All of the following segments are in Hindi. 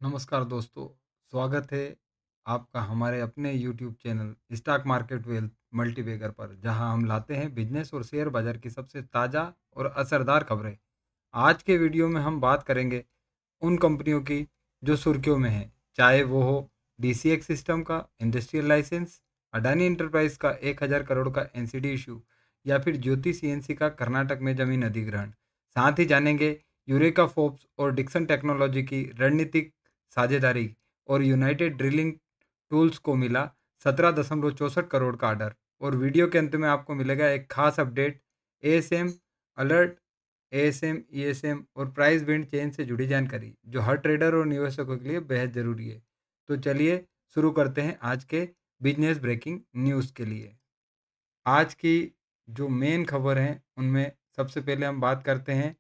नमस्कार दोस्तों, स्वागत है आपका हमारे अपने YouTube channel stock market wealth multibagger पर, जहां हम लाते हैं बिजनेस और शेयर बाजार की सबसे ताज़ा और असरदार खबरें। आज के वीडियो में हम बात करेंगे उन कंपनियों की जो सुर्खियों में है, चाहे वो हो डीसीएक्स सिस्टम का इंडस्ट्रियल लाइसेंस, अडानी इंटरप्राइज का 1,000 करोड़ का एनसीडी इशू, या फिर ज्योति सीएनसी का कर्नाटक में जमीन अधिग्रहण। साथ ही जानेंगे यूरेका फोर्ब्स और डिक्सन टेक्नोलॉजी की रणनीतिक साझेदारी और यूनाइटेड ड्रिलिंग टूल्स को मिला 17.64 करोड़ का ऑर्डर। और वीडियो के अंत में आपको मिलेगा एक खास update, ASM alert, ASM, ESM और प्राइस बैंड चेंज से जुड़ी जानकारी, जो हर ट्रेडर और निवेशकों के लिए बेहद ज़रूरी है। तो चलिए शुरू करते हैं आज के बिजनेस ब्रेकिंग न्यूज़ के लिए। आज की जो मेन खबर है उनमें सबसे पहले हम बात करते हैं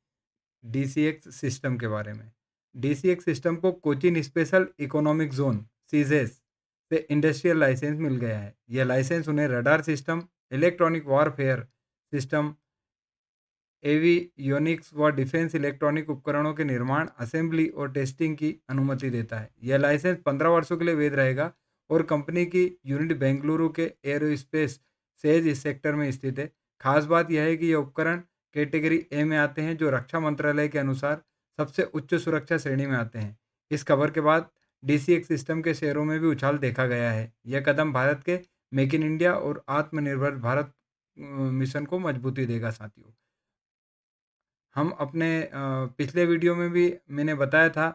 डीसीएक्स सिस्टम के बारे में। डीसीएक्स सिस्टम को कोचिन स्पेशल इकोनॉमिक जोन सीजेस से इंडस्ट्रियल लाइसेंस मिल गया है। यह लाइसेंस उन्हें radar system, electronic warfare system, avionics व डिफेंस इलेक्ट्रॉनिक उपकरणों के निर्माण, असेंबली और टेस्टिंग की अनुमति देता है। यह लाइसेंस 15 वर्षों के लिए वैध रहेगा और कंपनी की यूनिट बेंगलुरु के एरोस्पेस सेज इस सेक्टर में स्थित है। खास बात यह है कि यह उपकरण कैटेगरी ए में आते हैं, जो रक्षा मंत्रालय के अनुसार सबसे उच्च सुरक्षा श्रेणी में आते हैं। इस खबर के बाद डीसीएक्स सिस्टम के शेयरों में भी उछाल देखा गया है। यह कदम भारत के मेक इन इंडिया और आत्मनिर्भर भारत मिशन को मजबूती देगा। साथियों, हम अपने पिछले वीडियो में भी मैंने बताया था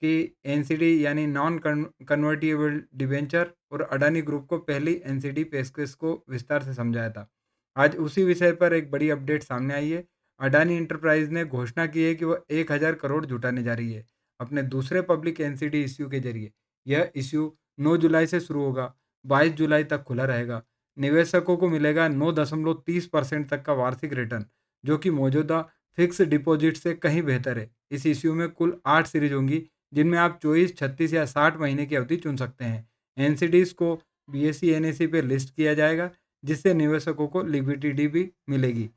कि एनसीडी यानी नॉन कन्वर्टिबल डिबेंचर और अडानी ग्रुप को पहली एनसीडी पेशकश को विस्तार से समझाया था। आज उसी विषय पर एक बड़ी अपडेट सामने आई है। अडानी इंटरप्राइज ने घोषणा की है कि वह 1,000 करोड़ जुटाने जा रही है अपने दूसरे पब्लिक एनसीडी इश्यू के जरिए। यह इश्यू 9 जुलाई से शुरू होगा, 22 जुलाई तक खुला रहेगा। निवेशकों को मिलेगा 9.30% तक का वार्षिक रिटर्न, जो कि मौजूदा फिक्स डिपॉजिट से कहीं बेहतर है। इस इश्यू में कुल 8 सीरीज होंगी, जिनमें आप 24, 36 या 60 महीने की अवधि चुन सकते हैं। एनसीडीज को बीएसई एनएसई पे लिस्ट किया जाएगा, जिससे निवेशकों को लिक्विडिटी भी मिलेगी।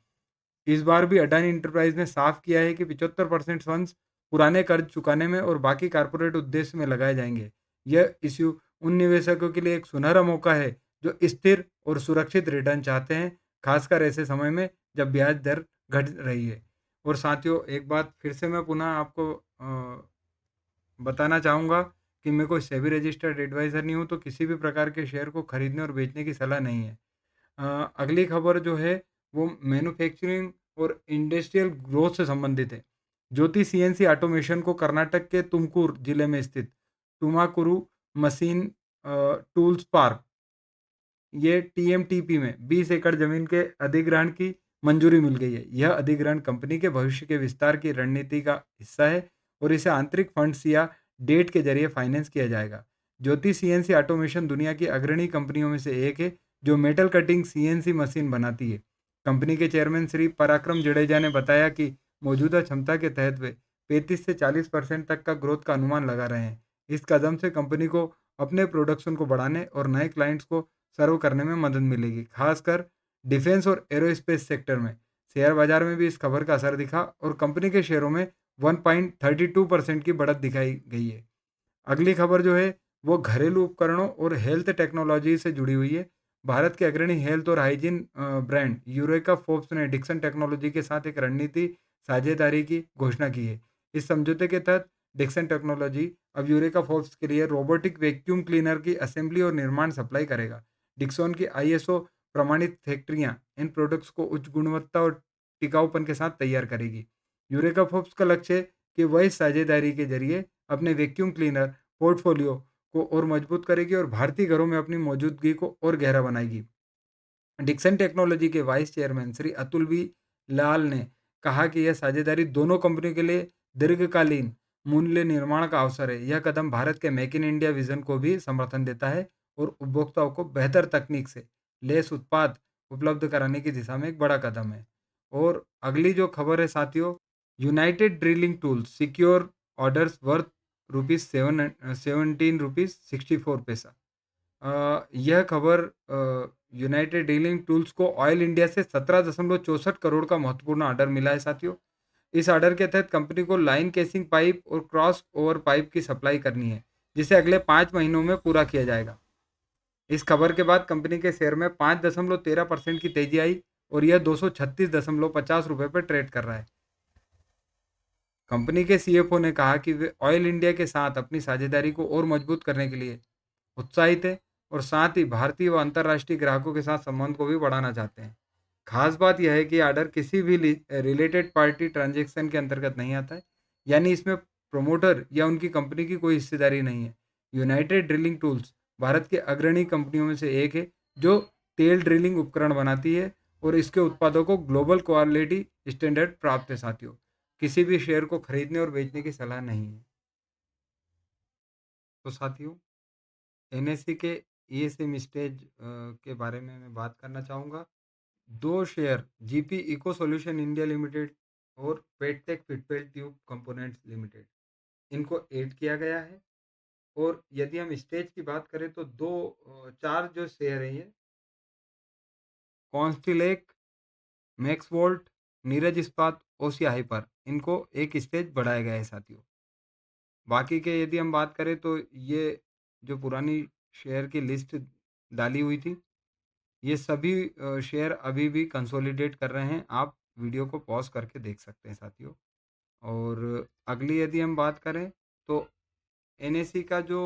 इस बार भी अडानी इंटरप्राइज ने साफ किया है कि 75% फंड्स पुराने कर्ज चुकाने में और बाकी कारपोरेट उद्देश्य में लगाए जाएंगे। यह इश्यू उन निवेशकों के लिए एक सुनहरा मौका है जो स्थिर और सुरक्षित रिटर्न चाहते हैं, खासकर ऐसे समय में जब ब्याज दर घट रही है। और साथियों, एक बात फिर से मैं पुनः आपको बताना चाहूँगा कि मैं कोई सेबी रजिस्टर्ड एडवाइज़र नहीं हूँ, तो किसी भी प्रकार के शेयर को खरीदने और बेचने की सलाह नहीं है। अगली खबर जो है वो मैन्युफैक्चरिंग और इंडस्ट्रियल ग्रोथ से संबंधित है। ज्योति सीएनसी ऑटोमेशन को कर्नाटक के तुमकुर जिले में स्थित टुमाकुरु मशीन टूल्स पार्क, ये टीएमटीपी में 20 एकड़ जमीन के अधिग्रहण की मंजूरी मिल गई है। यह अधिग्रहण कंपनी के भविष्य के विस्तार की रणनीति का हिस्सा है और इसे आंतरिक फंड्स या डेट के जरिए फाइनेंस किया जाएगा। ज्योति सीएनसी ऑटोमेशन दुनिया की अग्रणी कंपनियों में से एक है, जो मेटल कटिंग सीएनसी मशीन बनाती है। कंपनी के चेयरमैन श्री पराक्रम जडेजा ने बताया कि मौजूदा क्षमता के तहत वे 35 से 40% तक का ग्रोथ का अनुमान लगा रहे हैं। इस कदम से कंपनी को अपने प्रोडक्शन को बढ़ाने और नए क्लाइंट्स को सर्व करने में मदद मिलेगी, खासकर डिफेंस और एरोस्पेस सेक्टर में। शेयर बाजार में भी इस खबर का असर दिखा और कंपनी के शेयरों में 1.32% की बढ़त दिखाई गई है। अगली खबर जो है वो घरेलू उपकरणों और हेल्थ टेक्नोलॉजी से जुड़ी हुई है। भारत के अग्रणी हेल्थ और हाइजीन ब्रांड यूरेका फोर्ब्स ने डिक्सन टेक्नोलॉजी के साथ एक रणनीति साझेदारी की घोषणा की है। इस समझौते के तहत डिक्सन टेक्नोलॉजी अब यूरेका फोर्ब्स के लिए रोबोटिक वैक्यूम क्लीनर की असेंबली और निर्माण सप्लाई करेगा। डिक्सन की आईएसओ प्रमाणित फैक्ट्रियां इन प्रोडक्ट्स को उच्च गुणवत्ता और टिकाऊपन के साथ तैयार करेगी। यूरेका फोर्ब्स का लक्ष्य है कि वह इस साझेदारी के जरिए अपने वैक्यूम क्लीनर पोर्टफोलियो को और मजबूत करेगी और भारतीय घरों में अपनी मौजूदगी को और गहरा बनाएगी। डिक्सन टेक्नोलॉजी के vice chairman Shri Atul B Lal ने कहा कि यह साझेदारी दोनों कंपनियों के लिए दीर्घकालीन मूल्य निर्माण का अवसर है। यह कदम भारत के मेक इन इंडिया विजन को भी समर्थन देता है और उपभोक्ताओं को बेहतर तकनीक से लेस उत्पाद उपलब्ध कराने की दिशा में एक बड़ा कदम है। और अगली जो खबर है साथियों, United drilling tools secure orders worth rupees 17 rupees 64 पैसा। यह खबर यूनाइटेड डीलिंग टूल्स को ऑयल इंडिया से 17.64 करोड़ का महत्वपूर्ण ऑर्डर मिला है साथियों। इस ऑर्डर के तहत कंपनी को लाइन केसिंग पाइप और क्रॉस ओवर पाइप की सप्लाई करनी है, जिसे अगले 5 महीनों में पूरा किया जाएगा। इस खबर के बाद कंपनी के शेयर में 5.13% की तेजी आई और यह 236.50 रुपये पर ट्रेड कर रहा है। कंपनी के सीएफओ ने कहा कि वे ऑयल इंडिया के साथ अपनी साझेदारी को और मजबूत करने के लिए उत्साहित है और साथ ही भारतीय व अंतर्राष्ट्रीय ग्राहकों के साथ संबंध को भी बढ़ाना चाहते हैं। खास बात यह है कि ऑर्डर किसी भी रिलेटेड पार्टी ट्रांजैक्शन के अंतर्गत नहीं आता है, यानी इसमें प्रमोटर या उनकी कंपनी की कोई हिस्सेदारी नहीं है। यूनाइटेड ड्रिलिंग टूल्स भारत के अग्रणी कंपनियों में से एक है जो तेल ड्रिलिंग उपकरण बनाती है और इसके उत्पादों को ग्लोबल क्वालिटी स्टैंडर्ड प्राप्त है। साथियों, किसी भी शेयर को खरीदने और बेचने की सलाह नहीं है। तो साथियों, एनएससी के ईएसएम स्टेज के बारे में मैं बात करना चाहूँगा। दो share GP eco solution India limited और पेडटेक फिटवेल ट्यूब कंपोनेंट्स लिमिटेड, इनको ऐड किया गया है। और यदि हम स्टेज की बात करें तो चार जो शेयर हैं ये कॉन्स्टिलेक, मैक्स वोल्ट, नीरज इस्पात, ओसिया हाइपर, इनको एक स्टेज बढ़ाया गया है। साथियों, बाकी के यदि हम बात करें तो ये जो पुरानी शेयर की लिस्ट डाली हुई थी, ये सभी शेयर अभी भी कंसोलिडेट कर रहे हैं। आप वीडियो को पॉज करके देख सकते हैं साथियों। और अगली यदि हम बात करें तो एनएससी का जो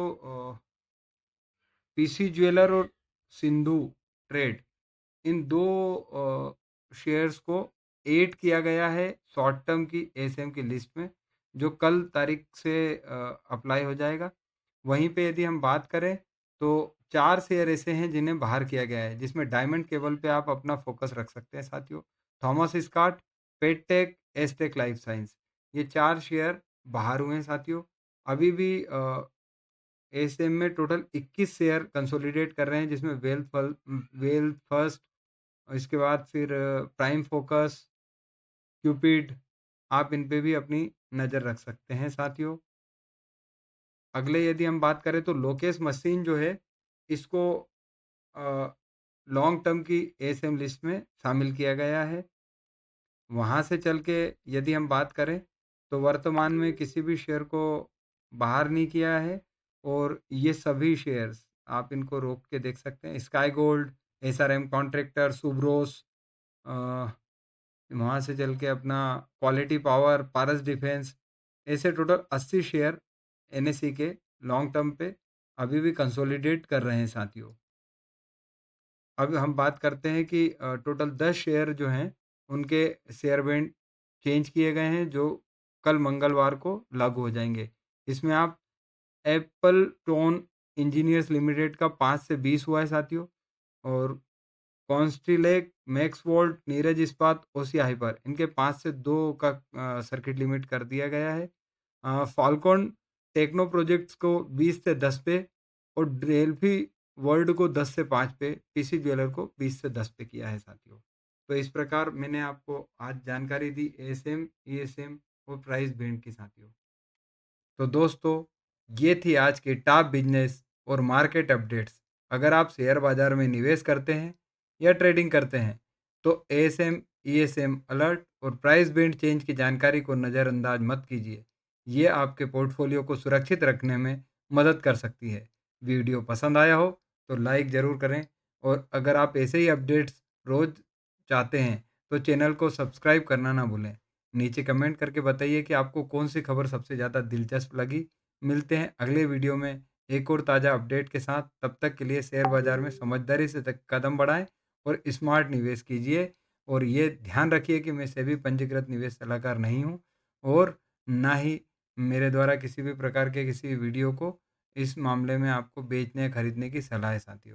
पीसी ज्वेलर और सिंधु ट्रेड, इन दो शेयर्स को ऐड किया गया है शॉर्ट टर्म की एसएम की लिस्ट में, जो कल तारीख से अप्लाई हो जाएगा। वहीं पे यदि हम बात करें तो चार शेयर ऐसे हैं जिन्हें बाहर किया गया है, जिसमें डायमंड केबल पे आप अपना फोकस रख सकते हैं साथियों। थॉमस स्कॉट, पेडटेक, एसटेक लाइफ साइंस, ये चार शेयर बाहर हुए हैं साथियों। अभी भी एसएम में टोटल 21 शेयर कंसोलिडेट कर रहे हैं, जिसमें वेल्थ फर्स्ट, इसके बाद फिर प्राइम फोकस, क्यूपिड, आप इन पे भी अपनी नज़र रख सकते हैं साथियों। अगले यदि हम बात करें तो लोकेश मशीन जो है, इसको लॉन्ग टर्म की एसएम लिस्ट में शामिल किया गया है। वहाँ से चल के यदि हम बात करें तो वर्तमान में किसी भी शेयर को बाहर नहीं किया है और ये सभी शेयर्स आप इनको रोक के देख सकते हैं। Sky gold, SRM contractor, Subros, वहाँ से चल के अपना क्वालिटी पावर, पारस डिफेंस, ऐसे टोटल 80 शेयर एनएससी के लॉन्ग टर्म पे अभी भी कंसोलिडेट कर रहे हैं साथियों। अब हम बात करते हैं कि टोटल 10 शेयर जो हैं उनके शेयर बैंड चेंज किए गए हैं, जो कल मंगलवार को लागू हो जाएंगे। इसमें आप एप्पल टोन इंजीनियर्स लिमिटेड का 5 से 20 हुआ है साथियों, और कॉन्स्टिलेक, मैक्स वोल्ट, नीरज इस्पात, ओसिया हाइपर, इनके 5 से 2 का सर्किट लिमिट कर दिया गया है। फाल्कॉन टेक्नो प्रोजेक्ट्स को 20 से 10 पे और डेल्फी वर्ल्ड को 10 से 5 पे, पीसी ज्वेलर को 20 से 10 पे किया है साथियों। तो इस प्रकार मैंने आपको आज जानकारी दी एएसएम, ईएसएम और प्राइस बैंड की साथियों। तो दोस्तों, ये थी आज की टॉप बिजनेस और मार्केट अपडेट्स। अगर आप शेयर बाजार में निवेश करते हैं या ट्रेडिंग करते हैं तो एएसएम, ईएसएम अलर्ट और प्राइस बैंड चेंज की जानकारी को नज़रअंदाज मत कीजिए। ये आपके पोर्टफोलियो को सुरक्षित रखने में मदद कर सकती है। वीडियो पसंद आया हो तो लाइक ज़रूर करें, और अगर आप ऐसे ही अपडेट्स रोज़ चाहते हैं तो चैनल को सब्सक्राइब करना ना भूलें। नीचे कमेंट करके बताइए कि आपको कौन सी खबर सबसे ज़्यादा दिलचस्प लगी। मिलते हैं अगले वीडियो में एक और ताज़ा अपडेट के साथ। तब तक के लिए शेयर बाजार में समझदारी से कदम बढ़ाएं और स्मार्ट निवेश कीजिए। और ये ध्यान रखिए कि मैं सेबी पंजीकृत निवेश सलाहकार नहीं हूँ, और ना ही मेरे द्वारा किसी भी प्रकार के किसी वीडियो को इस मामले में आपको बेचने या खरीदने की सलाह है साथियों।